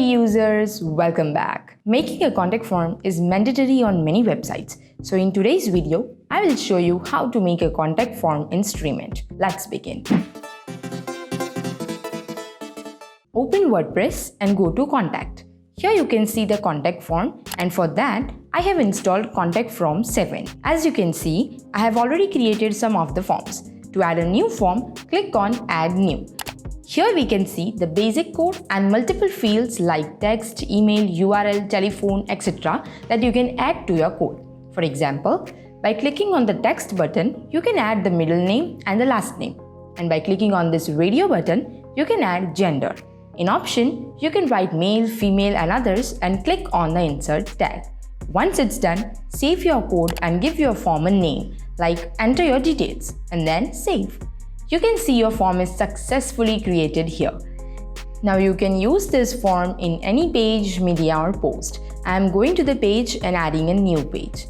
users, welcome back. Making a contact form is mandatory on many websites. So in today's video, I will show you how to make a contact form in Streamit. Let's begin. Open WordPress and go to Contact. Here you can see the contact form, and for that, I have installed Contact Form 7. As you can see, I have already created some of the forms. To add a new form, click on Add New. Here we can see the basic code and multiple fields like text, email, URL, telephone, etc. that you can add to your code. For example, by clicking on the text button, you can add the middle name and the last name. And by clicking on this radio button, you can add gender. In option, you can write male, female and others and click on the insert tag. Once it's done, save your code and give your form a name, like enter your details and then save. You can see your form is successfully created here. Now you can use this form in any page, media or post. I am going to the page and adding a new page.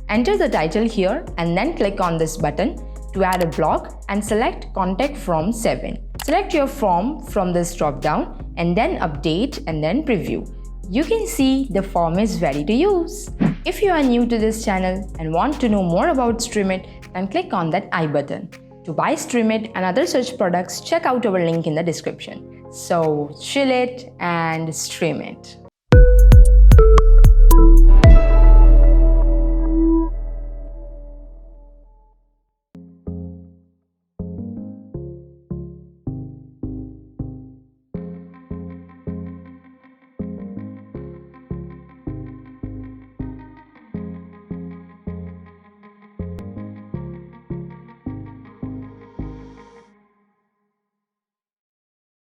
Enter the title here and then click on this button to add a block and select Contact Form 7. Select your form from this drop down and then update and then preview. You can see the form is ready to use. If you are new to this channel and want to know more about Streamit, then click on that I button. To buy Streamit and other such products, check out our link in the description. So chill it and stream it.